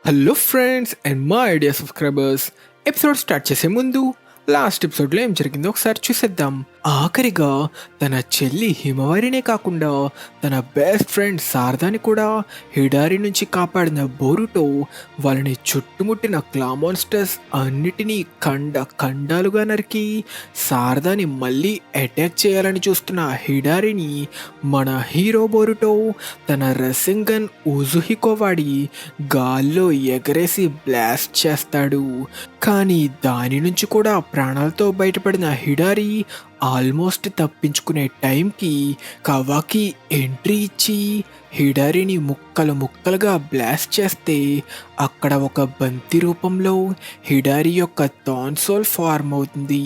Hello friends and మా idea subscribers. Episode start చేసే ముందు లాస్ట్ ఎపిసోడ్లో ఏం జరిగిందో ఒకసారి చూసేద్దాం. ఆఖరిగా తన చెల్లి హిమవారినే కాకుండా తన బెస్ట్ ఫ్రెండ్ శారదాని కూడా హిడారి నుంచి కాపాడిన బోరుటో వాళ్ళని చుట్టుముట్టిన క్లా మాన్స్టర్స్ అన్నిటినీ ఖండాలుగా నరికి శారదాని మళ్ళీ అటాక్ చేయాలని చూస్తున్న హిడారిని మన హీరో బోరుటో తన రసింగన్ ఉజుహికో వాడి గాల్లో ఎగరేసి బ్లాస్ట్ చేస్తాడు. కానీ దాని నుంచి కూడా ప్రాణాలతో బయటపడిన హిడారి ఆల్మోస్ట్ తప్పించుకునే టైంకి కవాకి ఎంట్రీ ఇచ్చి హిడారిని ముక్కలుగా బ్లాస్ట్ చేస్తే అక్కడ ఒక బంతి రూపంలో హిడారి యొక్క థాన్సోల్ ఫార్మ్ అవుతుంది.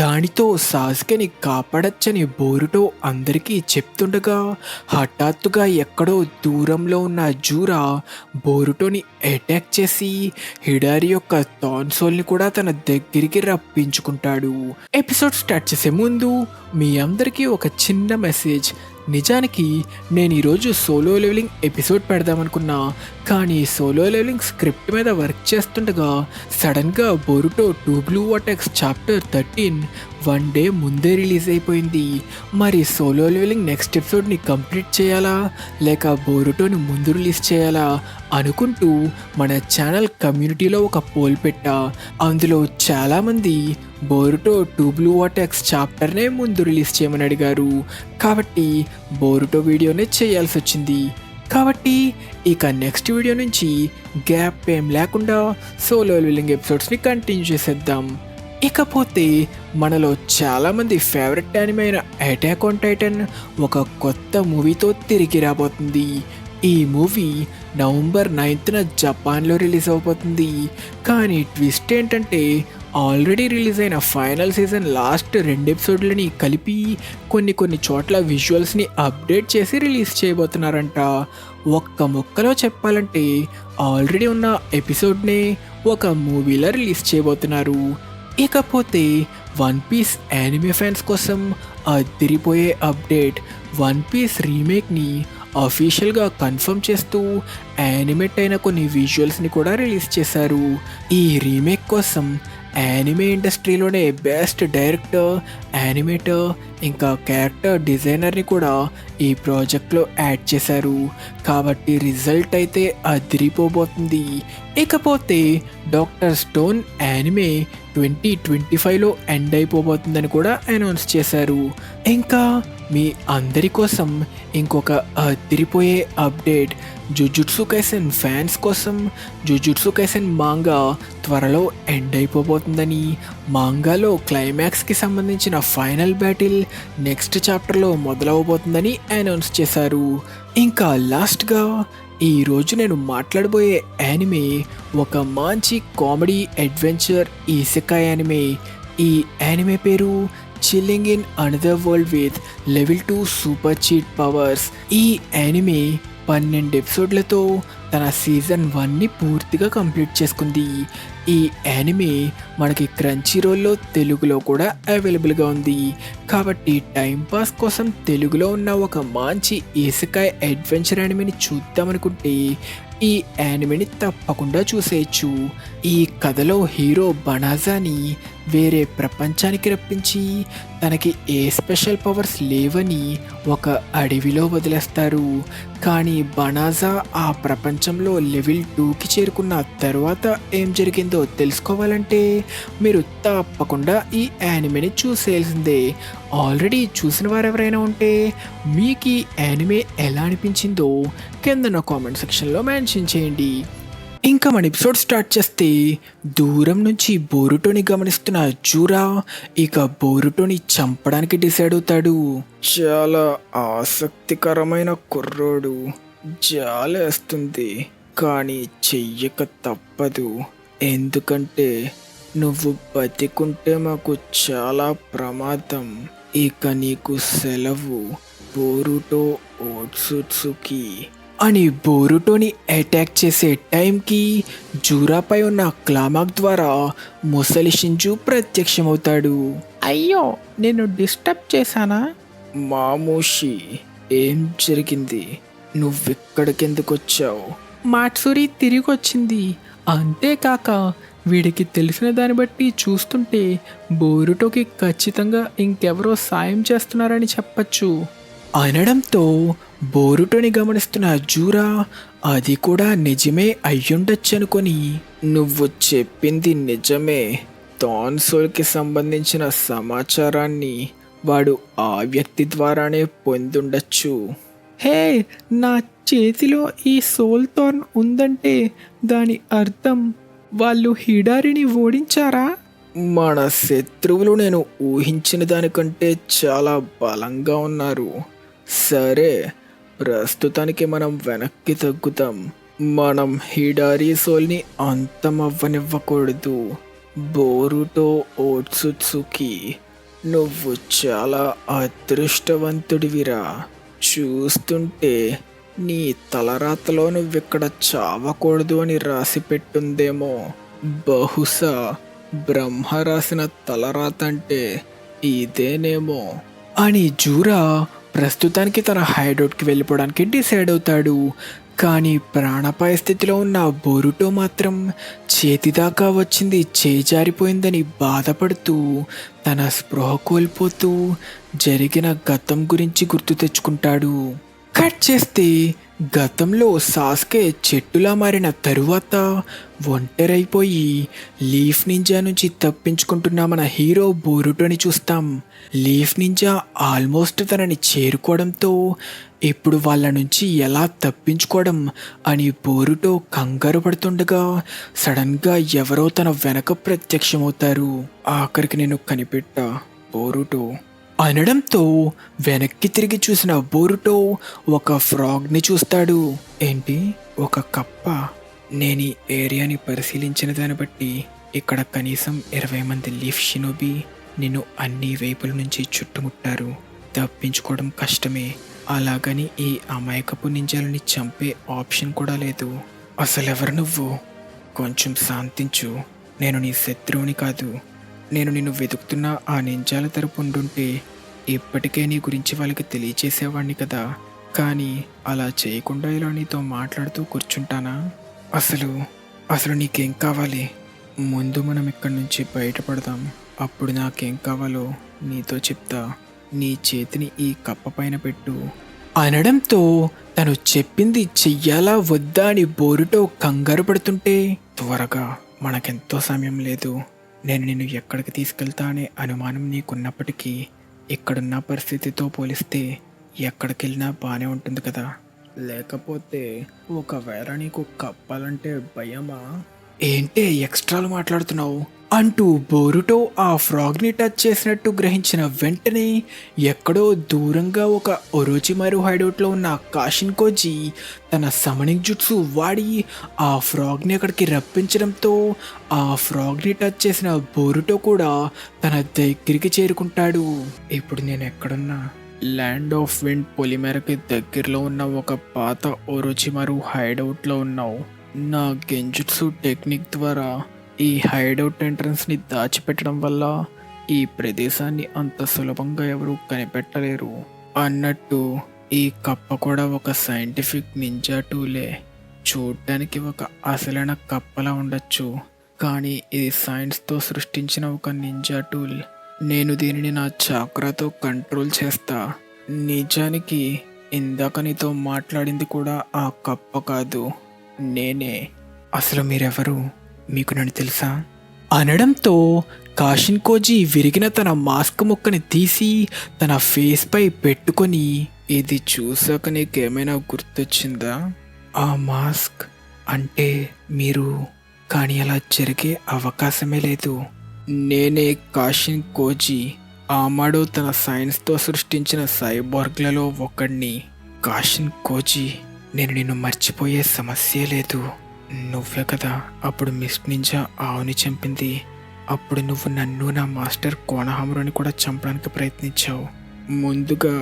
దానితో సాసుకెని కాపాడచ్చని బోరుటో అందరికీ చెప్తుండగా హఠాత్తుగా ఎక్కడో దూరంలో ఉన్న జూరా బోరుటోని అటాక్ చేసి హిడారి యొక్క థాన్సోల్ని కూడా తన దగ్గరికి రప్పించుకుంటాడు. ఎపిసోడ్ స్టార్ట్ చేసే ముందు మీ అందరికీ ఒక చిన్న మెసేజ్. నిజానికి నేను ఈరోజు సోలో లెవెలింగ్ ఎపిసోడ్ పెడదామనుకున్నా, కానీ సోలో లెవెలింగ్ స్క్రిప్ట్ మీద వర్క్ చేస్తుండగా సడన్గా Boruto 2 blue Vortex chapter 13 1 day ముందే రిలీజ్ అయిపోయింది. మరి సోలో లెవెలింగ్ నెక్స్ట్ ఎపిసోడ్ని కంప్లీట్ చేయాలా లేక బోరుటోని ముందు రిలీజ్ చేయాలా అనుకుంటూ మన ఛానల్ కమ్యూనిటీలో ఒక పోల్ పెట్టా. అందులో చాలామంది బోరుటో 2 బ్లూ వాటెక్స్ చాప్టర్నే ముందు రిలీజ్ చేయమని అడిగారు. కాబట్టి బోరుటో వీడియోనే చేయాల్సి వచ్చింది. కాబట్టి ఇక నెక్స్ట్ వీడియో నుంచి గ్యాప్ ఏం లేకుండా సోలో లెవెలింగ్ ఎపిసోడ్స్ని కంటిన్యూ చేసేద్దాం. ఇకపోతే మనలో చాలామంది ఫేవరెట్ యానిమే అయిన అటాక్ ఆన్ టైటన్ ఒక కొత్త మూవీతో తిరిగి రాబోతుంది. ఈ మూవీ నవంబర్ 9th జపాన్లో రిలీజ్ అవబోతుంది. కానీ ట్విస్ట్ ఏంటంటే ఆల్రెడీ రిలీజ్ అయిన ఫైనల్ సీజన్ లాస్ట్ 2 ఎపిసోడ్లని కలిపి కొన్ని చోట్ల విజువల్స్ని అప్డేట్ చేసి రిలీజ్ చేయబోతున్నారంట. ఒక్క ముక్కలో చెప్పాలంటే ఆల్రెడీ ఉన్న ఎపిసోడ్నే ఒక మూవీలో రిలీజ్ చేయబోతున్నారు. ఇకపోతే వన్ పీస్ యానిమే ఫ్యాన్స్ కోసం అదిరిపోయే అప్డేట్. వన్ పీస్ రీమేక్ని అఫీషియల్గా కన్ఫర్మ్ చేస్తూ యానిమేట్ అయిన కొన్ని విజువల్స్ని కూడా రిలీజ్ చేశారు. ఈ రీమేక్ కోసం యానిమే ఇండస్ట్రీలోనే బెస్ట్ డైరెక్టర్, యానిమేటర్ ఇంకా క్యారెక్టర్ డిజైనర్ని కూడా ఈ ప్రాజెక్ట్లో యాడ్ చేశారు. కాబట్టి రిజల్ట్ అయితే అదిరిపోబోతుంది. ఇకపోతే డాక్టర్ స్టోన్ యానిమే 2025లో ఎండ్ అయిపోబోతుందని కూడా అనౌన్స్ చేశారు. ఇంకా మీ అందరి కోసం ఇంకొక అదిరిపోయే అప్డేట్. జుజుట్సు కైసెన్ ఫ్యాన్స్ కోసం జుజుట్సు కైసెన్ మాంగా త్వరలో ఎండ్ అయిపోబోతుందని, మాంగాలో క్లైమాక్స్కి సంబంధించిన ఫైనల్ బ్యాటిల్ నెక్స్ట్ చాప్టర్లో మొదలవబోతుందని అనౌన్స్ చేశారు. ఇంకా లాస్ట్గా ఈరోజు నేను మాట్లాడబోయే యానిమే ఒక మంచి కామెడీ అడ్వెంచర్ ఇసెకాయ్ యానిమే. ఈ యానిమే పేరు chilling in another world with level 2 super cheat powers. ఈ యానిమే 12 ఎపిసోడ్లతో తన సీజన్ 1ని పూర్తిగా కంప్లీట్ చేసుకుంది. ఈ యానిమే మనకి క్రంచీరోల్లో తెలుగులో కూడా అవైలబుల్గా ఉంది. కాబట్టి టైంపాస్ కోసం తెలుగులో ఉన్న ఒక మంచి ఇసెకాయ్ అడ్వెంచర్ యానిమేని చూద్దామనుకుంటే ఈ యానిమేని తప్పకుండా చూసేయచ్చు. ఈ కథలో హీరో బనాజాని వేరే ప్రపంచానికి రప్పించి తనకి ఏ స్పెషల్ పవర్స్ లేవని ఒక అడవిలో వదిలేస్తారు. కానీ బనాజా ఆ ప్రపంచంలో లెవెల్ 2కి చేరుకున్న తర్వాత ఏం జరిగిందో తెలుసుకోవాలంటే మీరు తప్పకుండా ఈ యానిమేని చూసేయాల్సిందే. ఆల్రెడీ చూసిన వారు ఎవరైనా ఉంటే మీకు ఈ యానిమే ఎలా అనిపించిందో కింద కామెంట్ సెక్షన్లో మెన్షన్ చేయండి. ఇంకా మన ఎపిసోడ్ స్టార్ట్ చేస్తే దూరం నుంచి బోరుటోని గమనిస్తున్న జూరా ఇక బోరుటోని చంపడానికి డిసైడ్ అవుతాడు. చాలా ఆసక్తికరమైన కుర్రోడు, జాలేస్తుంది కానీ చెయ్యక తప్పదు. ఎందుకంటే నువ్వు బతికుంటే మాకు చాలా ప్రమాదం. ఇక నీకు సెలవు, బోరుటో ఓట్సుట్సుకి అని బోరుటోని అటాక్ చేసే టైంకి జూరాపై ఉన్న క్లామాక్ ద్వారా ముసలి షింజు ప్రత్యక్షమవుతాడు. అయ్యో, నేను డిస్టర్బ్ చేశానా? మామూషి, ఏం జరిగింది? నువ్వెక్కడికెందుకు వచ్చావు? మాట్సూరి తిరిగి వచ్చింది. అంతేకాక వీడికి తెలిసిన దాన్ని బట్టి చూస్తుంటే బోరుటోకి ఖచ్చితంగా ఇంకెవరో సాయం చేస్తున్నారని చెప్పచ్చు అనడంతో బోరుటోని గమనిస్తున్న జూరా అది కూడా నిజమే అయ్యుండొచ్చనుకొని, నువ్వు చెప్పింది నిజమే, తాన్సోల్కి సంబంధించిన సమాచారాన్ని వాడు ఆ వ్యక్తి ద్వారానే పొందుండొచ్చు. హే, నా చేతిలో ఈ సోల్ థార్న్ ఉందంటే దాని అర్థం వాళ్ళు హిడారిని ఓడించారా? మన శత్రువులు నేను ఊహించిన దానికంటే చాలా బలంగా ఉన్నారు. సరే, ప్రస్తుతానికి మనం వెనక్కి తగ్గుతాం. మనం హిడారి సోల్ని అంతమవ్వనివ్వకూడదు. బోరుటో ఓట్సుట్సుకి, నువ్వు చాలా అదృష్టవంతుడివిరా. చూస్తుంటే నీ తలరాతలో నువ్విక్కడ చావకూడదు అని రాసి పెట్టుందేమో. బహుశా బ్రహ్మ రాసిన తలరాత అంటే ఇదేనేమో అని జూరా ప్రస్తుతానికి తన హైడౌట్కి వెళ్ళిపోవడానికి డిసైడ్ అవుతాడు. కానీ ప్రాణాపాయ స్థితిలో ఉన్న బోరుటో మాత్రం చేతిదాకా వచ్చింది చేజారిపోయిందని బాధపడుతూ తన స్పృహ కోల్పోతూ జరిగిన గతం గురించి గుర్తు తెచ్చుకుంటాడు. కట్ చేస్తే గతంలో సాస్కే చెట్టులా మారిన తరువాత ఒంటరైపోయి లీఫ్ నింజా నుంచి తప్పించుకుంటున్న మన హీరో బోరుటోని చూస్తాం. లీఫ్ నింజా ఆల్మోస్ట్ తనని చేరుకోవడంతో ఇప్పుడు వాళ్ళ నుంచి ఎలా తప్పించుకోవడం అని బోరుటో కంగారు పడుతుండగా సడన్గా ఎవరో తన వెనక ప్రత్యక్షమవుతారు. ఆఖరికి నేను కనిపెట్టా బోరుటో అనడంతో వెనక్కి తిరిగి చూసిన బోరుటో ఒక ఫ్రాగ్ని చూస్తాడు. ఏంటి, ఒక కప్ప? నేను ఈ ఏరియాని పరిశీలించిన దాన్ని బట్టి ఇక్కడ కనీసం 20 మంది లీఫ్ షినోబి నిన్ను అన్ని వైపుల నుంచి చుట్టుముట్టారు. తప్పించుకోవడం కష్టమే. అలాగని ఈ అమాయకపు నింజాలని చంపే ఆప్షన్ కూడా లేదు. అసలెవరు నువ్వు? కొంచెం శాంతించు. నేను నీ శత్రువుని కాదు. నేను నిన్ను వెతుకుతున్న ఆ నింజాల తరపు ఉండుంటే ఇప్పటికే నీ గురించి వాళ్ళకి తెలియచేసేవాడిని కదా. కానీ అలా చేయకుండా ఇలా నీతో మాట్లాడుతూ కూర్చుంటానా? అసలు నీకేం కావాలి? ముందు మనం ఇక్కడి నుంచి బయటపడదాం. అప్పుడు నాకేం కావాలో నీతో చెప్తా. నీ చేతిని ఈ కప్ప పైన పెట్టు అనడంతో తను చెప్పింది చెయ్యాలా వద్దా అని బోరుటో కంగారు పడుతుంటే, త్వరగా, మనకెంతో సమయం లేదు. నేను నిన్ను ఎక్కడికి తీసుకెళ్తా అనే అనుమానం నీకున్నప్పటికీ ఇక్కడున్న పరిస్థితితో పోలిస్తే ఎక్కడికి వెళ్ళినా బాగానే ఉంటుంది కదా. లేకపోతే ఒకవేళ నీకు కప్పాలంటే భయమా? ఏంటే ఎక్స్ట్రాలు మాట్లాడుతున్నావు అంటూ బోరుటో ఆ ఫ్రాగ్ని టచ్ చేసినట్టు గ్రహించిన వెంటనే ఎక్కడో దూరంగా ఒక ఒరోచిమారు హైడౌట్లో ఉన్న కాషిన్ కోజీ తన సమనింగ్ జుట్సు వాడి ఆ ఫ్రాగ్ని అక్కడికి రప్పించడంతో ఆ ఫ్రాగ్ని టచ్ చేసిన బోరుటో కూడా తన దగ్గరికి చేరుకుంటాడు. ఇప్పుడు నేను ఎక్కడున్నా? ల్యాండ్ ఆఫ్ విండ్ పొలిమేరకి దగ్గరలో ఉన్న ఒక పాత ఒరోచిమారు హైడౌట్లో ఉన్నావు. నా గెంజుట్సు టెక్నిక్ ద్వారా ఈ హైడౌట్ ఎంట్రన్స్ని దాచిపెట్టడం వల్ల ఈ ప్రదేశాన్ని అంత సులభంగా ఎవరూ కనిపెట్టలేరు. అన్నట్టు ఈ కప్ప కూడా ఒక సైంటిఫిక్ నింజా టూలే. చూడ్డానికి ఒక అసలైన కప్పలా ఉండొచ్చు, కానీ ఇది సైన్స్తో సృష్టించిన ఒక నింజా టూల్. నేను దీనిని నా చాక్రాతో కంట్రోల్ చేస్తా. నిజానికి ఇందాక నీతో మాట్లాడింది కూడా ఆ కప్ప కాదు, నేనే. అసలు మీరెవరు? మీకు నన్ను తెలుసా అనడంతో కాషిన్ కోజీ విరిగిన తన మాస్క్ ముక్కని తీసి తన ఫేస్ పై పెట్టుకొని, ఇది చూసాక నీకేమైనా గుర్తొచ్చిందా? ఆ మాస్క్ అంటే మీరు? కానీ అలా జరిగే అవకాశమే లేదు. నేనే కాషిన్ కోజీ. ఆమాడో తన సైన్స్తో సృష్టించిన సైబార్గ్లలో ఒకడిని. కాషిన్ కోజీ, నేను నిన్ను మర్చిపోయే సమస్యే లేదు. నువ్వే కదా అప్పుడు మిస్ట్ నింజా ఆవుని చంపింది. అప్పుడు నువ్వు నన్ను, నా మాస్టర్ కోనహామురుని కూడా చంపడానికి ప్రయత్నించావు. ముందుగా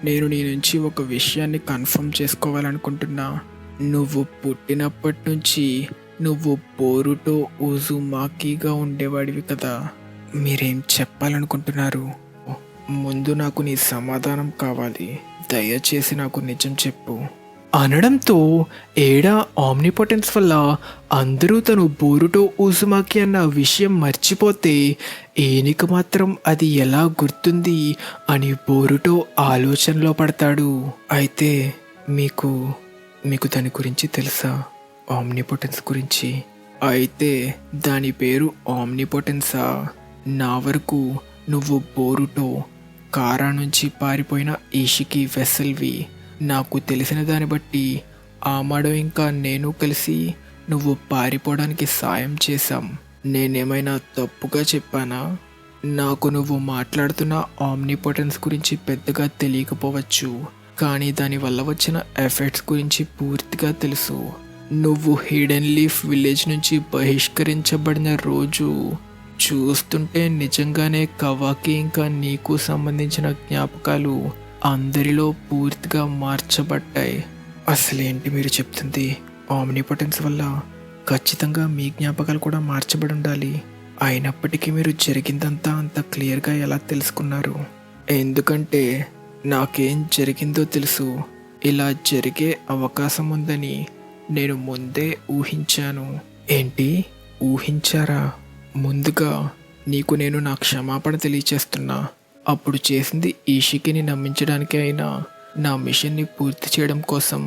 నేను నీ నుంచి ఒక విషయాన్ని కన్ఫర్మ్ చేసుకోవాలనుకుంటున్నా. నువ్వు పుట్టినప్పటి నుంచి నువ్వు బోరుటో ఉజుమాకిగా ఉండేవాడివి కదా. మీరేం చెప్పాలనుకుంటున్నారు? ముందు నాకు నీ సమాధానం కావాలి. దయచేసి నాకు నిజం చెప్పు అనడంతో ఏడా ఆమ్నిపోటెన్స్ వల్ల అందరూ తను బోరుటో ఊజుమాకి అన్న విషయం మర్చిపోతే ఈయనకి మాత్రం అది ఎలా గుర్తుంది అని బోరుటో ఆలోచనలో పడతాడు. అయితే మీకు మీకు దాని గురించి తెలుసా? ఆమ్నిపోటెన్స్ గురించి? అయితే దాని పేరు ఆమ్నిపోటెన్సా? నా వరకు నువ్వు బోరుటో కారా నుంచి పారిపోయిన ఈషికి వెసల్వి. నాకు తెలిసిన దాన్ని బట్టి ఆమాడో ఇంకా నేను కలిసి నువ్వు పారిపోవడానికి సాయం చేశాం. నేనేమైనా తప్పుగా చెప్పానా? నాకు నువ్వు మాట్లాడుతున్న ఆమ్నిపోటెన్స్ గురించి పెద్దగా తెలియకపోవచ్చు, కానీ దానివల్ల వచ్చిన ఎఫెక్ట్స్ గురించి పూర్తిగా తెలుసు. నువ్వు హిడెన్ లీఫ్ విలేజ్ నుంచి బహిష్కరించబడిన రోజు చూస్తుంటే నిజంగానే కవాకి ఇంకా నీకు సంబంధించిన జ్ఞాపకాలు అందరిలో పూర్తిగా మార్చబడ్డాయి. అసలేంటి మీరు చెప్తుంది? ఆమ్నిపోటెన్స్ వల్ల ఖచ్చితంగా మీ జ్ఞాపకాలు కూడా మార్చబడి ఉండాలి. అయినప్పటికీ మీరు జరిగిందంతా అంత క్లియర్గా ఎలా తెలుసుకున్నారు? ఎందుకంటే నాకేం జరిగిందో తెలుసు. ఇలా జరిగే అవకాశం ఉందని నేను ముందే ఊహించాను. ఏంటి, ఊహించారా? ముందుగా నీకు నేను నా క్షమాపణ తెలియచేస్తున్నా. అప్పుడు చేసింది ఈషికిని నమ్మించడానికి అయినా నా మిషన్ని పూర్తి చేయడం కోసం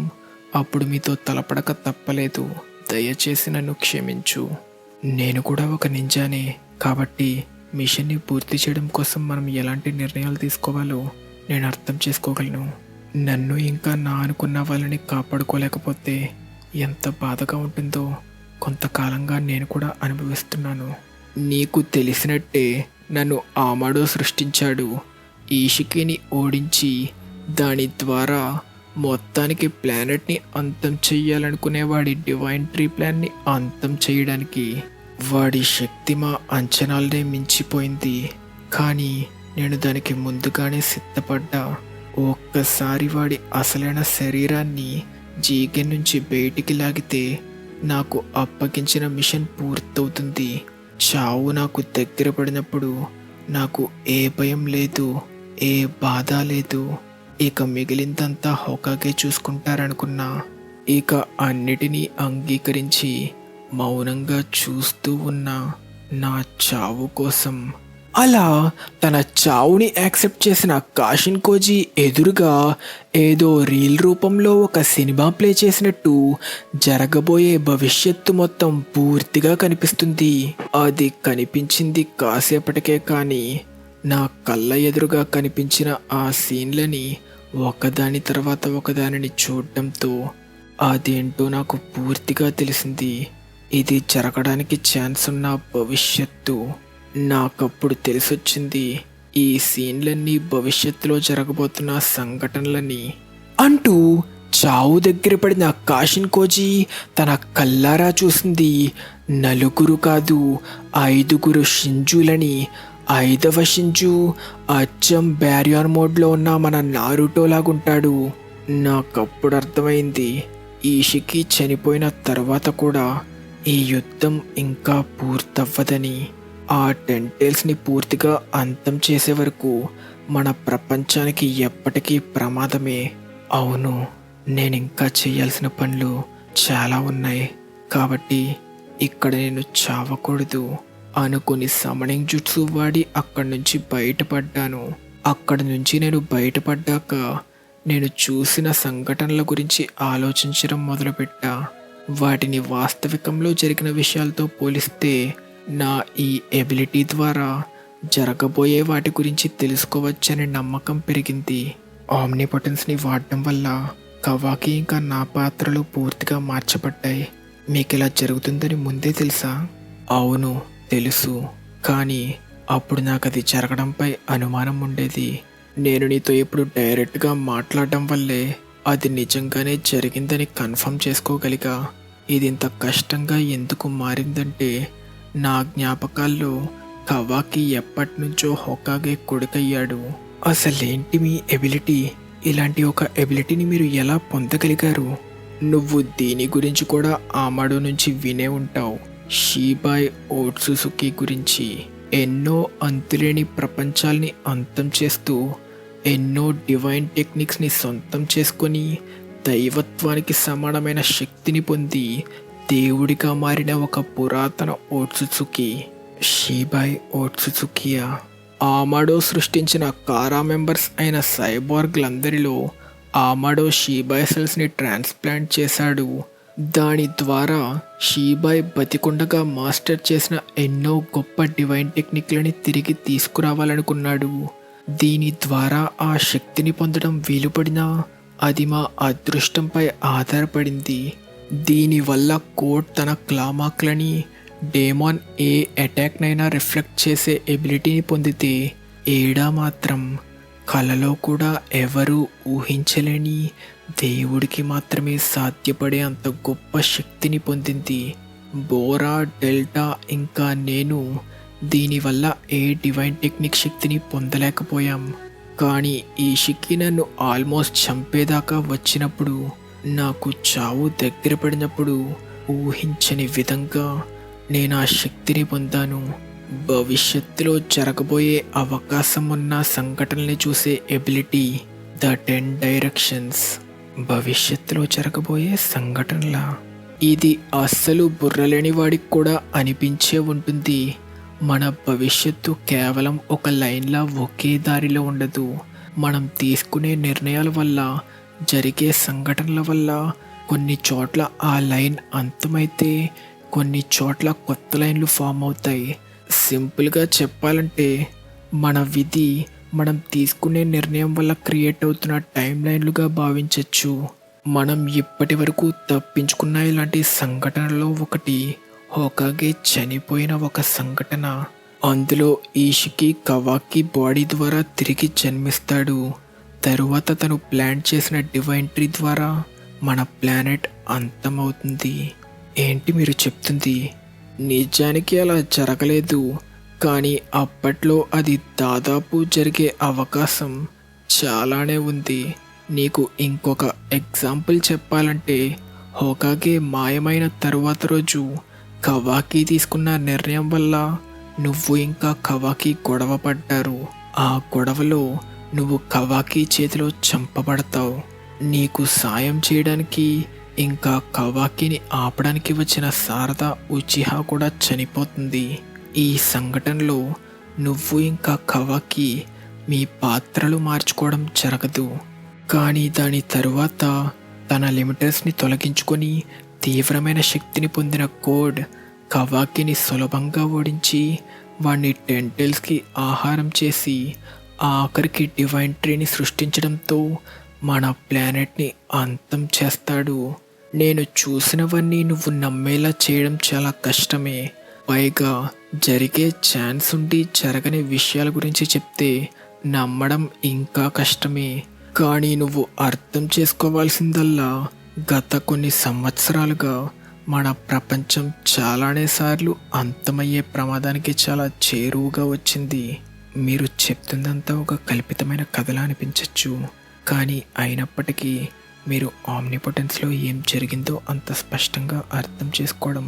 అప్పుడు మీతో తలపడక తప్పలేదు. దయచేసి నన్ను క్షమించు. నేను కూడా ఒక నింజానే, కాబట్టి మిషన్ని పూర్తి చేయడం కోసం మనం ఎలాంటి నిర్ణయాలు తీసుకోవాలో నేను అర్థం చేసుకోగలను. నన్ను ఇంకా నా అనుకున్న వాళ్ళని కాపాడుకోలేకపోతే ఎంత బాధగా ఉంటుందో కొంతకాలంగా నేను కూడా అనుభవిస్తున్నాను. నీకు తెలిసినట్టే నన్ను ఆమాడో సృష్టించాడు. ఈషికిని ఓడించి దాని ద్వారా మొత్తానికి ప్లానెట్ని అంతం చెయ్యాలనుకునే వాడి డివైన్ ట్రీ ప్లాన్ని అంతం చేయడానికి వాడి శక్తి మా అంచనాలనే మించిపోయింది. కానీ నేను దానికి ముందుగానే సిద్ధపడ్డా. ఒక్కసారి వాడి అసలైన శరీరాన్ని జీగన్ నుంచి బయటికి లాగితే నాకు అప్పగించిన మిషన్ పూర్తవుతుంది. చావు నాకు దగ్గర పడినప్పుడు నాకు ఏ భయం లేదు, ఏ బాధ లేదు. ఇక మిగిలిందంతా హోకాగే చూసుకుంటారనుకున్నా. ఇక అన్నిటినీ అంగీకరించి మౌనంగా చూస్తూ ఉన్న నా చావు కోసం. అలా తన చావుని యాక్సెప్ట్ చేసిన కాషిన్ కోజీ ఎదురుగా ఏదో రీల్ రూపంలో ఒక సినిమా ప్లే చేసినట్టు జరగబోయే భవిష్యత్తు మొత్తం పూర్తిగా కనిపిస్తుంది. అది కనిపించింది కాసేపటికే, కానీ నా కళ్ళ ఎదురుగా కనిపించిన ఆ సీన్లని ఒకదాని తర్వాత ఒకదానిని చూడటంతో అదేంటో నాకు పూర్తిగా తెలిసింది. ఇది జరగడానికి ఛాన్స్ ఉన్న భవిష్యత్తు. నాకప్పుడు తెలిసొచ్చింది ఈ సీన్లన్నీ భవిష్యత్తులో జరగబోతున్న సంఘటనలని. అంటూ చావు దగ్గర పడిన కాషిన్ కోజీ తన కల్లారా చూసింది 4 కాదు 5 షింజులని. 5వ షింజు అచ్చం బ్యారియర్ మోడ్లో ఉన్న మన నారుటో లాగుంటాడు. నాకప్పుడు అర్థమైంది, ఈషికి చనిపోయిన తర్వాత కూడా ఈ యుద్ధం ఇంకా పూర్తవ్వదని. ఆ టెంటేల్స్ని పూర్తిగా అంతం చేసే వరకు మన ప్రపంచానికి ఎప్పటికీ ప్రమాదమే. అవును, నేనింకా చేయాల్సిన పనులు చాలా ఉన్నాయి, కాబట్టి ఇక్కడ నేను చావకూడదు అనుకుని సమనింగ్ జుట్సు వాడి అక్కడి నుంచి బయటపడ్డాను. అక్కడి నుంచి నేను బయటపడ్డాక నేను చూసిన సంఘటనల గురించి ఆలోచించడం మొదలుపెట్టా. వాటిని వాస్తవికంలో జరిగిన విషయాలతో పోలిస్తే నా ఈ ఎబిలిటీ ద్వారా జరగబోయే వాటి గురించి తెలుసుకోవచ్చనే నమ్మకం పెరిగింది. ఆమ్నిపోటెన్స్ని వాడడం వల్ల కవాకి ఇంకా నా పాత్రలు పూర్తిగా మార్చబడ్డాయి. మీకు ఇలా జరుగుతుందని ముందే తెలుసా? అవును తెలుసు, కానీ అప్పుడు నాకు అది జరగడంపై అనుమానం ఉండేది. నేను నీతో ఇప్పుడు డైరెక్ట్గా మాట్లాడడం వల్లే అది నిజంగానే జరిగిందని కన్ఫర్మ్ చేసుకోగలిగా. ఇది ఇంత కష్టంగా ఎందుకు మారిందంటే నా జ్ఞాపకాల్లో కవాకి ఎప్పటి నుంచో హోకాగే కొడుకయ్యాడు. అసలేంటి మీ ఎబిలిటీ? ఇలాంటి ఒక ఎబిలిటీని మీరు ఎలా పొందగలిగారు? నువ్వు దీని గురించి కూడా ఆమాడో నుంచి వినే ఉంటావు. షీబాయ్ ఓట్సుసుకి గురించి. ఎన్నో అంతులేని ప్రపంచాల్ని అంతం చేస్తూ ఎన్నో డివైన్ టెక్నిక్స్ని సొంతం చేసుకొని దైవత్వానికి సమానమైన శక్తిని పొంది దేవుడిగా మారిన ఒక పురాతన ఓట్సుచుకి, షీబాయ్ ఓట్సుచుకియా. ఆమాడో సృష్టించిన కారా మెంబర్స్ అయిన సైబార్గ్లందరిలో ఆమాడో షీబాయ్ సెల్స్ని ట్రాన్స్ప్లాంట్ చేశాడు. దాని ద్వారా షీబాయ్ బతికుండగా మాస్టర్ చేసిన ఎన్నో గొప్ప డివైన్ టెక్నిక్లని తిరిగి తీసుకురావాలనుకున్నాడు. దీని ద్వారా ఆ శక్తిని పొందడం వీలుపడినా అది మా అదృష్టంపై ఆధారపడింది. దీనివల్ల కోడ్ తన క్లామాక్లని డేమాన్ ఏ అటాక్నైనా రిఫ్లెక్ట్ చేసే ఎబిలిటీని పొందితే, ఏడా మాత్రం కలలో కూడా ఎవరూ ఊహించలేని దేవుడికి మాత్రమే సాధ్యపడే అంత గొప్ప శక్తిని పొందింది. బోరా, డెల్టా ఇంకా నేను దీనివల్ల ఏ డివైన్ టెక్నిక్ శక్తిని పొందలేకపోయాం. కానీ ఈ షికి నన్ను ఆల్మోస్ట్ చంపేదాకా వచ్చినప్పుడు, నాకు చావు దగ్గర పడినప్పుడు ఊహించని విధంగా నేను ఆ శక్తిని పొందాను. భవిష్యత్తులో జరగబోయే అవకాశం ఉన్న సంఘటనల్ని చూసే ఎబిలిటీ, ద 10 డైరెక్షన్స్. భవిష్యత్తులో జరగబోయే సంఘటనల ఇది అస్సలు బుర్రలేని వాడికి కూడా అనిపించే ఉంటుంది. మన భవిష్యత్తు కేవలం ఒక లైన్లా ఒకే దారిలో ఉండదు. మనం తీసుకునే నిర్ణయాల వల్ల, జరిగే సంఘటనల వల్ల కొన్ని చోట్ల ఆ లైన్ అంతమైతే కొన్ని చోట్ల కొత్త లైన్లు ఫామ్ అవుతాయి. సింపుల్గా చెప్పాలంటే మన విధి మనం తీసుకునే నిర్ణయం వల్ల క్రియేట్ అవుతున్న టైం లైన్లుగా భావించవచ్చు. మనం ఇప్పటి వరకు తప్పించుకున్న ఇలాంటి సంఘటనలో ఒకటి హోకాగే చనిపోయిన ఒక సంఘటన. అందులో ఈషికి కవాకి బాడీ ద్వారా తిరిగి జన్మిస్తాడు. తరువాత తను ప్లాన్ చేసిన డివైన్ ట్రీ ద్వారా మన ప్లానెట్ అంతమవుతుంది. ఏంటి మీరు చెప్తుంది? నిజానికి అలా జరగలేదు, కానీ అప్పట్లో అది దాదాపు జరిగే అవకాశం చాలానే ఉంది. నీకు ఇంకొక ఎగ్జాంపుల్ చెప్పాలంటే, హోకాగే మాయమైన తరువాత రోజు కవాకి తీసుకున్న నిర్ణయం వల్ల నువ్వు ఇంకా కవాకి గొడవ పడ్డారు. ఆ గొడవలో నువ్వు కవాకి చేతిలో చంపబడతావు. నీకు సాయం చేయడానికి ఇంకా కవాకిని ఆపడానికి వచ్చిన శారదా ఉచిహా కూడా చనిపోతుంది. ఈ సంఘటనలో నువ్వు ఇంకా కవాకి మీ పాత్రలు మార్చుకోవడం జరగదు. కానీ దాని తరువాత తన లిమిటర్స్ని తొలగించుకొని తీవ్రమైన శక్తిని పొందిన కోడ్ కవాకిని సులభంగా ఓడించి వాణ్ణి టెంటెల్స్కి ఆహారం చేసి ఆఖరికి డివైన్ ట్రీని సృష్టించడంతో మన ప్లానెట్ని అంతం చేస్తాడు. నేను చూసినవన్నీ నువ్వు నమ్మేలా చేయడం చాలా కష్టమే. పైగా జరిగే ఛాన్స్ ఉండి జరగని విషయాల గురించి చెప్తే నమ్మడం ఇంకా కష్టమే. కానీ నువ్వు అర్థం చేసుకోవాల్సిందల్లా, గత కొన్ని సంవత్సరాలుగా మన ప్రపంచం చాలానే సార్లు అంతమయ్యే ప్రమాదానికి చాలా చేరువుగా వచ్చింది. మీరు చెప్తుందంతా ఒక కల్పితమైన కథలా అనిపించవచ్చు, కానీ అయినప్పటికీ మీరు ఆమ్నిపోటెన్స్లో ఏం జరిగిందో అంత స్పష్టంగా అర్థం చేసుకోవడం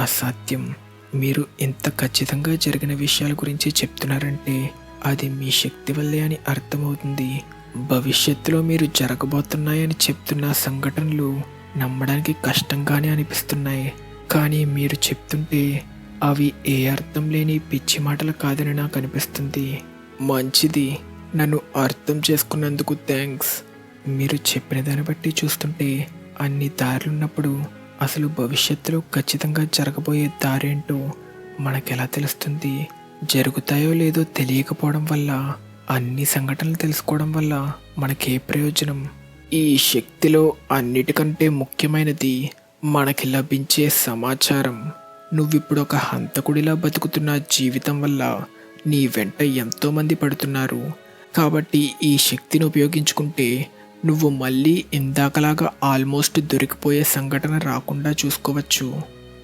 అసాధ్యం. మీరు ఇంత ఖచ్చితంగా జరిగిన విషయాల గురించి చెప్తున్నారంటే అది మీ శక్తి వల్లే అని అర్థమవుతుంది. భవిష్యత్తులో మీరు జరగబోతున్నాయని చెప్తున్న సంఘటనలు నమ్మడానికి కష్టంగానే అనిపిస్తున్నాయి. కానీ మీరు చెప్తుంటే అవి ఏ అర్థం లేని పిచ్చి మాటలు కాదని నాకు అనిపిస్తుంది. మంచిది, నన్ను అర్థం చేసుకున్నందుకు థ్యాంక్స్. మీరు చెప్పిన దాన్ని బట్టి చూస్తుంటే అన్ని దారులున్నప్పుడు అసలు భవిష్యత్తులో ఖచ్చితంగా జరగబోయే దారేంటో మనకెలా తెలుస్తుంది? జరుగుతాయో లేదో తెలియకపోవడం వల్ల, అన్ని సంఘటనలు తెలుసుకోవడం వల్ల మనకే ప్రయోజనం? ఈ శక్తిలో అన్నిటికంటే ముఖ్యమైనది మనకి లభించే సమాచారం. నువ్విప్పుడు ఒక హంతకుడిలా బతుకుతున్న జీవితం వల్ల నీ వెంట ఎంతోమంది పడుతున్నారు. కాబట్టి ఈ శక్తిని ఉపయోగించుకుంటే నువ్వు మళ్ళీ ఇందాకలాగా ఆల్మోస్ట్ దొరికిపోయే సంఘటన రాకుండా చూసుకోవచ్చు.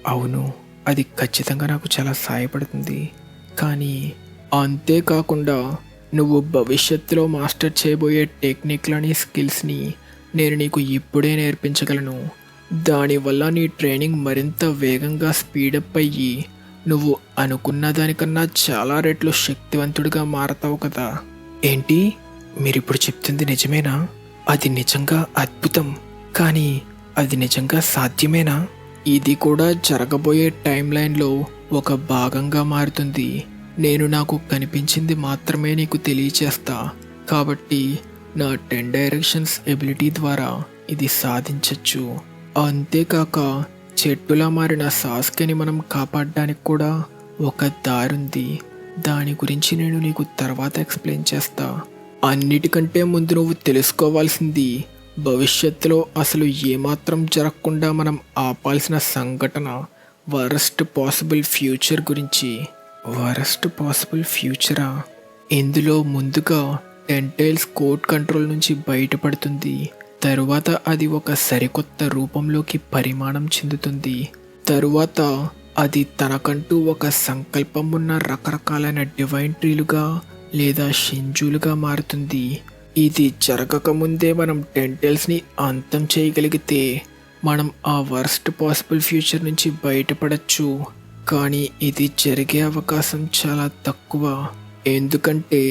అవును, అది ఖచ్చితంగా నాకు చాలా సహాయపడుతుంది. కానీ అంతేకాకుండా నువ్వు భవిష్యత్తులో మాస్టర్ చేయబోయే టెక్నిక్లని, స్కిల్స్ని నేను నీకు ఇప్పుడే నేర్పించగలను. దానివల్ల నీ ట్రైనింగ్ మరింత వేగంగా స్పీడప్ అయ్యి నువ్వు అనుకున్న దానికన్నా చాలా రెట్లు శక్తివంతుడిగా మారతావు కదా. ఏంటి, మీరిప్పుడు చెప్తుంది నిజమేనా? అది నిజంగా అద్భుతం. కానీ అది నిజంగా సాధ్యమేనా? ఇది కూడా జరగబోయే టైం లైన్లో ఒక భాగంగా మారుతుంది. నేను నాకు కనిపించింది మాత్రమే నీకు తెలియచేస్తా. కాబట్టి నా 10 డైరెక్షన్స్ ఎబిలిటీ ద్వారా ఇది సాధించచ్చు. అంతేకాక చెట్టులా మారిన సాస్కెని మనం కాపాడడానికి కూడా ఒక దారుంది. దాని గురించి నేను నీకు తర్వాత ఎక్స్ప్లెయిన్ చేస్తా. అన్నిటికంటే ముందు నువ్వు తెలుసుకోవాల్సింది భవిష్యత్తులో అసలు ఏమాత్రం జరగకుండా మనం ఆపాల్సిన సంఘటన వరస్ట్ పాసిబుల్ ఫ్యూచర్ గురించి. వరస్ట్ పాసిబుల్ ఫ్యూచరా? ఇందులో ముందుగా 10 టైల్స్ కోర్ట్ కంట్రోల్ నుంచి బయటపడుతుంది. తరువాత అది ఒక సరికొత్త రూపంలోకి పరిమాణం చెందుతుంది. తరువాత అది తనకంటూ ఒక సంకల్పం ఉన్న రకరకాలైన డివైన్ ట్రీలుగా లేదా షింజులుగా మారుతుంది. ఇది జరగకముందే మనం 10 టైల్స్ని అంతం చేయగలిగితే మనం ఆ వర్స్ట్ పాసిబుల్ ఫ్యూచర్ నుంచి బయటపడచ్చు. కానీ ఇది జరిగే అవకాశం చాలా తక్కువ. ఎందుకంటే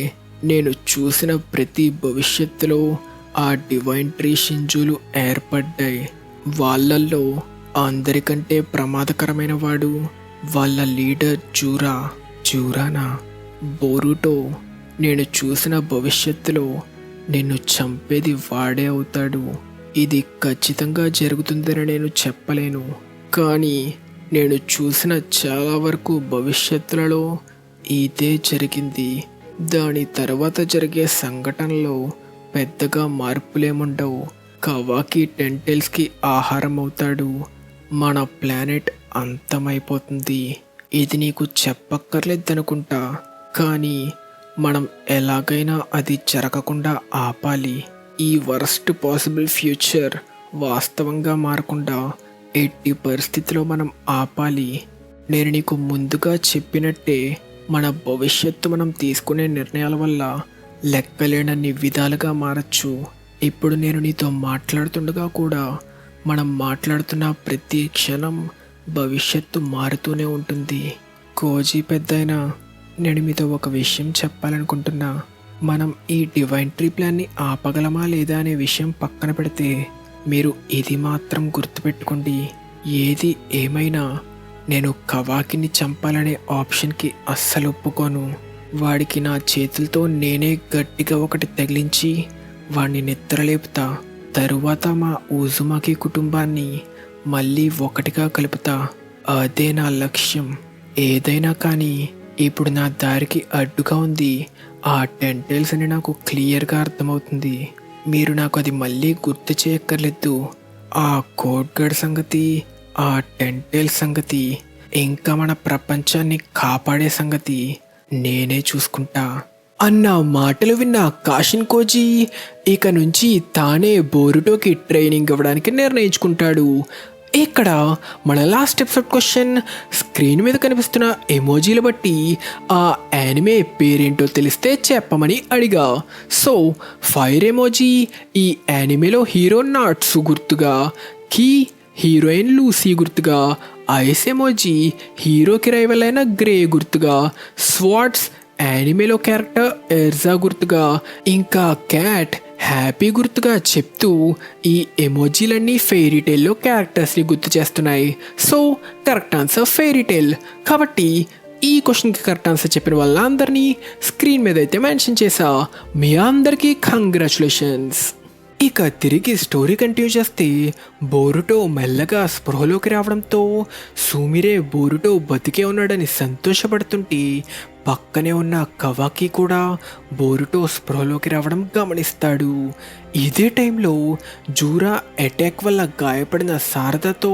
నేను చూసిన ప్రతి భవిష్యత్తులో ఆ డివైన్ ట్రీ షింజులు ఏర్పడ్డాయి. వాళ్ళల్లో అందరికంటే ప్రమాదకరమైన వాడు వాళ్ళ లీడర్ జూరానా? బోరుటో నేను చూసిన భవిష్యత్తులో నిన్ను చంపేది వాడే అవుతాడు. ఇది ఖచ్చితంగా జరుగుతుందని నేను చెప్పలేను, కానీ నేను చూసిన చాలా వరకు భవిష్యత్తులలో ఇదే జరిగింది. దాని తర్వాత జరిగే సంఘటనలో పెద్దగా మార్పులేముండవు. కవాకి 10 టైల్స్కి ఆహారం అవుతాడు. మన ప్లానెట్ అంతమైపోతుంది. ఇది నీకు చెప్పక్కర్లేదనుకుంటా, కానీ మనం ఎలాగైనా అది జరగకుండా ఆపాలి. ఈ వరస్ట్ పాసిబుల్ ఫ్యూచర్ వాస్తవంగా మారకుండా ఎట్టి పరిస్థితిలో మనం ఆపాలి. నేను నీకు ముందుగా చెప్పినట్టే మన భవిష్యత్తు మనం తీసుకునే నిర్ణయాల వల్ల లెక్కలేనన్ని విధాలుగా మారచ్చు. ఇప్పుడు నేను నీతో మాట్లాడుతుండగా కూడా మనం మాట్లాడుతున్న ప్రతి క్షణం భవిష్యత్తు మారుతూనే ఉంటుంది. కోజీ పెద్దయినా, నేను మీతో ఒక విషయం చెప్పాలనుకుంటున్నా. మనం ఈ డివైన్ ట్రీ ప్లాన్ని ఆపగలమా లేదా అనే విషయం పక్కన పెడితే మీరు ఇది మాత్రం గుర్తుపెట్టుకోండి. ఏది ఏమైనా నేను కవాకిని చంపాలనే ఆప్షన్కి అస్సలు ఒప్పుకోను. వాడికి నా చేతులతో నేనే గట్టిగా ఒకటి తగిలించి వాడిని నిద్రలేపుతా. తరువాత మా ఊజుమాకి కుటుంబాన్ని మళ్ళీ ఒకటిగా కలుపుతా. అదే నా లక్ష్యం. ఏదైనా కానీ ఇప్పుడు నా దారికి అడ్డుగా ఉంది. ఆ 10 టైల్స్ అని నాకు క్లియర్గా అర్థమవుతుంది. మీరు నాకు అది మళ్ళీ గుర్తు చేయక్కర్లేదు. ఆ కోడ్ గడ్ సంగతి, ఆ 10 టైల్స్ సంగతి, ఇంకా మన ప్రపంచాన్ని కాపాడే సంగతి నేనే చూసుకుంటా అన్న మాటలు విన్న కాషిన్ కోజీ ఇక నుంచి తానే బోరుటోకి ట్రైనింగ్ ఇవ్వడానికి నిర్ణయించుకుంటాడు. ఇక్కడ మన లాస్ట్ ఎపిసోడ్ క్వశ్చన్, స్క్రీన్ మీద కనిపిస్తున్న ఎమోజీలు బట్టి ఆ యానిమే పేరేంటో తెలిస్తే చెప్పమని అడిగా. సో ఫైర్ ఎమోజీ ఈ యానిమేలో హీరో నాట్సు గుర్తుగా, కీ హీరోయిన్ లూసీ గుర్తుగా, ఐస్ ఎమోజీ హీరోకి రైవల్ అయిన గ్రే గుర్తుగా, స్వాట్స్ యానిమేలో క్యారెక్టర్ ఎర్జా గుర్తుగా, ఇంకా క్యాట్ హ్యాపీ గుర్తుగా చెప్తూ ఈ ఎమోజీలన్నీ ఫెయిరీ టైల్లో క్యారెక్టర్స్ని గుర్తు చేస్తున్నాయి. So correct answer fairy tile. కాబట్టి ఈ క్వశ్చన్కి కరెక్ట్ ఆన్సర్ చెప్పిన వాళ్ళందరినీ స్క్రీన్ మీద అయితే మెన్షన్ చేసా. మీ అందరికీ కంగ్రాచులేషన్స్. ఇక తిరిగి స్టోరీ కంటిన్యూ చేస్తే బోరుటో మెల్లగా స్పృహలోకి రావడంతో సూమిరే బోరుటో బతికే ఉన్నాడని సంతోషపడుతుంటే పక్కనే ఉన్న కవాకి కూడా బోరుటో స్పృహలోకి రావడం గమనిస్తాడు. ఇదే టైంలో జూరా అటాక్ వల్ల గాయపడిన శారదతో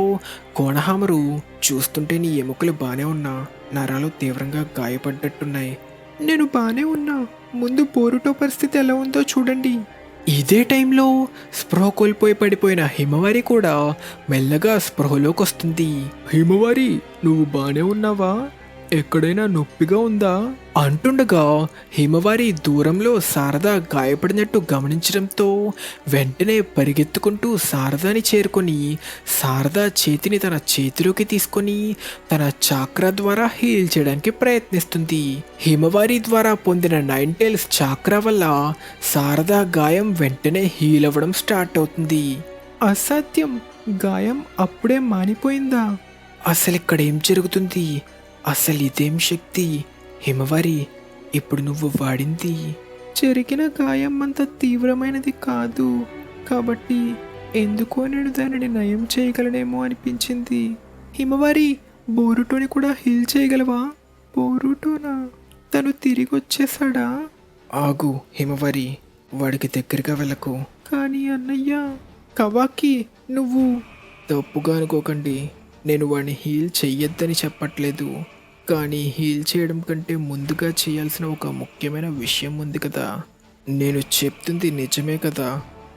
కోనహామరు చూస్తుంటే నీ ఎముకలు బాగానే ఉన్నా, నరాలు తీవ్రంగా గాయపడ్డట్టున్నాయి. నేను బాగానే ఉన్నా, ముందు బోరుటో పరిస్థితి ఎలా ఉందో చూడండి. ఇదే టైంలో స్పృహ కోల్పోయి పడిపోయిన హిమవారి కూడా మెల్లగా స్పృహలోకి వస్తుంది. హిమవారి, నువ్వు బాగానే ఉన్నావా? ఎక్కడైనా నొప్పిగా ఉందా అంటుండగా హిమవారి దూరంలో శారద గాయపడినట్టు గమనించడంతో వెంటనే పరిగెత్తుకుంటూ శారదాని చేరుకొని శారద చేతిని తన చేతిలోకి తీసుకొని తన చాక్రా ద్వారా హీల్ చేయడానికి ప్రయత్నిస్తుంది. హిమవారి ద్వారా పొందిన 9 టైల్స్ చాక్రా వల్ల శారద గాయం వెంటనే హీల్ అవ్వడం స్టార్ట్ అవుతుంది. అసాధ్యం, గాయం అప్పుడే మానిపోయిందా? అసలు ఇక్కడ ఏం జరుగుతుంది? అసలు ఇదేం శక్తి? హిమవారి, ఇప్పుడు నువ్వు వాడింది జరిగిన గాయం అంత తీవ్రమైనది కాదు, కాబట్టి ఎందుకో నేను దానిని నయం చేయగలనేమో అనిపించింది. హిమవారి, బోరుటోని కూడా హీల్ చేయగలవా? బోరుటోనా? తను తిరిగి వచ్చేసాడా? ఆగు హిమవారి, వాడికి దగ్గరగా వెళ్ళకు. కానీ అన్నయ్య, కవాకి, నువ్వు తప్పుగా అనుకోకండి, నేను వాడిని హీల్ చెయ్యొద్దని చెప్పట్లేదు, కానీ హీల్ చేయడం కంటే ముందుగా చేయాల్సిన ఒక ముఖ్యమైన విషయం ఉంది కదా. నేను చెప్తుంది నిజమే కదా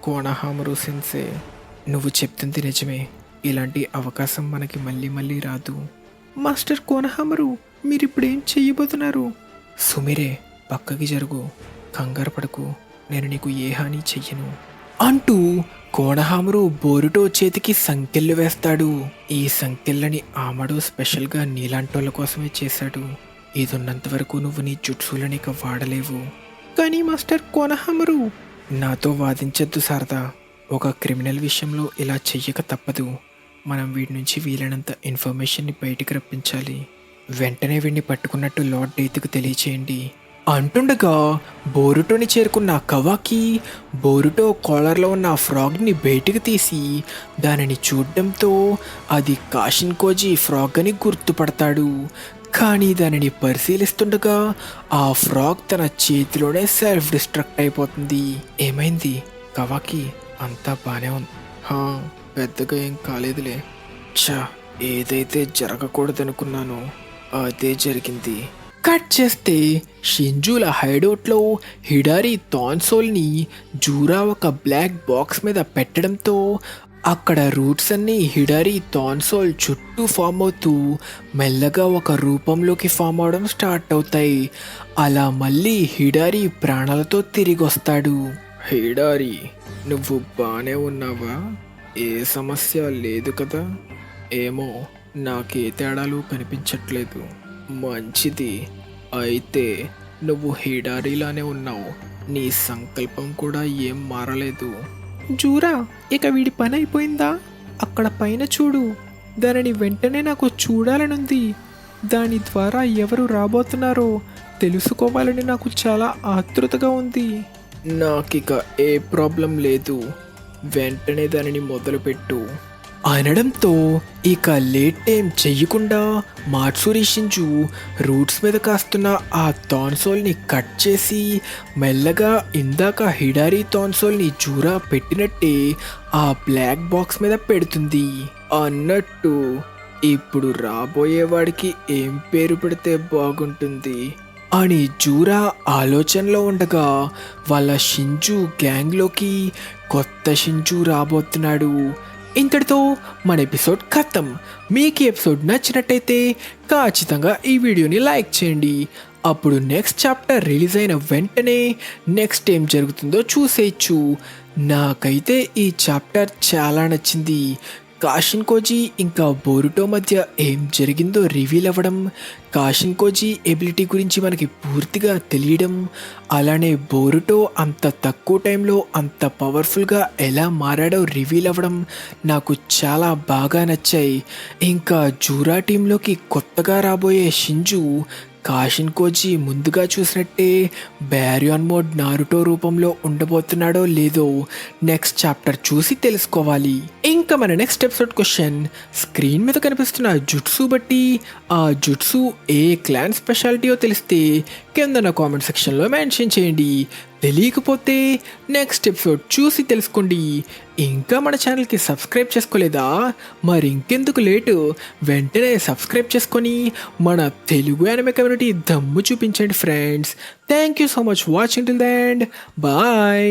కోనహామరు సెన్సే? నువ్వు చెప్తుంది నిజమే, ఇలాంటి అవకాశం మనకి మళ్ళీ మళ్ళీ రాదు. మాస్టర్ కోనహామరు, మీరిప్పుడేం చెయ్యబోతున్నారు? సుమిరే, పక్కకి జరుగు, కంగారు పడకు, నేను నీకు ఏ హాని చెయ్యను అంటూ కోనహామరు బోరుటో చేతికి సంకెళ్ళు వేస్తాడు. ఈ సంకెళ్ళని ఆమడు స్పెషల్గా నీలాంటోళ్ళ కోసమే చేశాడు. ఇదున్నంత వరకు నువ్వు నీ జుట్సులని ఇక వాడలేవు. కానీ మాస్టర్ కోనహామరు, నాతో వాదించద్దు శారదా. ఒక క్రిమినల్ విషయంలో ఇలా చెయ్యక తప్పదు. మనం వీడి నుంచి వీలైనంత ఇన్ఫర్మేషన్ని బయటికి రప్పించాలి. వెంటనే వీడిని పట్టుకున్నట్టు లార్డ్ డెయిత్కు తెలియచేయండి అంటుండగా బోరుటోని చేరుకున్న కవాకి బోరుటో కాలర్లో ఉన్న ఫ్రాగ్ని బయటికి తీసి దానిని చూడడంతో అది కాషిన్ కోజీ ఫ్రాగ్ అని గుర్తుపడతాడు. కానీ దానిని పరిశీలిస్తుండగా ఆ ఫ్రాగ్ తన చేతిలోనే సెల్ఫ్ డిస్ట్రక్ట్ అయిపోతుంది. ఏమైంది కవాకి? అంతా బానే ఉంది. పెద్దగా ఏం కాలేదులే. ఏదైతే జరగకూడదనుకున్నానో అదే జరిగింది. కట్ చేస్తే షింజుల హైడౌట్లో హిడారి థాన్సోల్ని జూరా ఒక బ్లాక్ బాక్స్ మీద పెట్టడంతో అక్కడ రూట్స్ అన్నీ హిడారి థాన్సోల్ చుట్టూ ఫామ్ అవుతూ మెల్లగా ఒక రూపంలోకి ఫామ్ అవడం స్టార్ట్ అవుతాయి. అలా మళ్ళీ హిడారి ప్రాణాలతో తిరిగి వస్తాడు. హిడారి, నువ్వు బానే ఉన్నావా? ఏ సమస్య లేదు కదా? ఏమో, నాకే తేడాలు కనిపించట్లేదు. మంచిది, అయితే నువ్వు హిడారిలానే ఉన్నావు, నీ సంకల్పం కూడా ఏం మారలేదు. జూరా, ఇక వీడి పని అయిపోయిందా? అక్కడ పైన చూడు, దానిని వెంటనే నాకు చూడాలనుంది. దాని ద్వారా ఎవరు రాబోతున్నారో తెలుసుకోవాలని నాకు చాలా ఆతృతగా ఉంది. నాకిక ఏ ప్రాబ్లం లేదు, వెంటనే దానిని మొదలుపెట్టు అనడంతో ఇక లేట్ టైం చెయ్యకుండా మాట్సూరి షింజు రూట్స్ మీద కాస్తున్న ఆ థాన్సోల్ని కట్ చేసి మెల్లగా ఇందాక హిడారి థాన్సోల్ని జూరా పెట్టినట్టే ఆ బ్లాక్ బాక్స్ మీద పెడుతుంది. అన్నట్టు ఇప్పుడు రాబోయేవాడికి ఏం పేరు పెడితే బాగుంటుంది అని జూరా ఆలోచనలో ఉండగా వాళ్ళ షింజు గ్యాంగ్లోకి కొత్త షింజు రాబోతున్నాడు. ఇంతటితో మన ఎపిసోడ్ ఖతం. మీకు ఈ ఎపిసోడ్ నచ్చినట్టయితే ఖచ్చితంగా ఈ వీడియోని లైక్ చేయండి. అప్పుడు నెక్స్ట్ చాప్టర్ రిలీజ్ అయిన వెంటనే నెక్స్ట్ ఏం జరుగుతుందో చూసేయచ్చు. నాకైతే ఈ చాప్టర్ చాలా నచ్చింది. కాషిన్ కోజీ ఇంకా బోరుటో మధ్య ఏం జరిగిందో రివీల్ అవ్వడం, కాషిన్ కోజీ ఎబిలిటీ గురించి మనకి పూర్తిగా తెలియడం, అలానే బోరుటో అంత తక్కువ టైంలో అంత పవర్ఫుల్గా ఎలా మారాడో రివీల్ అవ్వడం నాకు చాలా బాగా నచ్చాయి. ఇంకా జూరా టీంలోకి కొత్తగా రాబోయే షింజు కాషిన్ కోజీ ముందుగా చూసినట్టే బ్యారియాన్ మోడ్ నారుటో రూపంలో ఉండబోతున్నాడో లేదో నెక్స్ట్ చాప్టర్ చూసి తెలుసుకోవాలి. ఇంకా మన నెక్స్ట్ ఎపిసోడ్ క్వశ్చన్, స్క్రీన్ మీద కనిపిస్తున్న జుట్సు బట్టి ఆ జుట్సు ఏ క్లాన్ స్పెషాలిటీయో తెలిస్తే కింద నా కామెంట్ సెక్షన్లో మెన్షన్ చేయండి. తెలియకపోతే నెక్స్ట్ ఎపిసోడ్ చూసి తెలుసుకోండి. ఇంకా మన ఛానల్కి సబ్స్క్రైబ్ చేసుకోలేదా? మరి ఇంకెందుకు లేటు, వెంటనే సబ్స్క్రైబ్ చేసుకొని మన తెలుగు యానిమే కమ్యూనిటీ దమ్ము చూపించండి friends. Thank you so much watching till the end. Bye.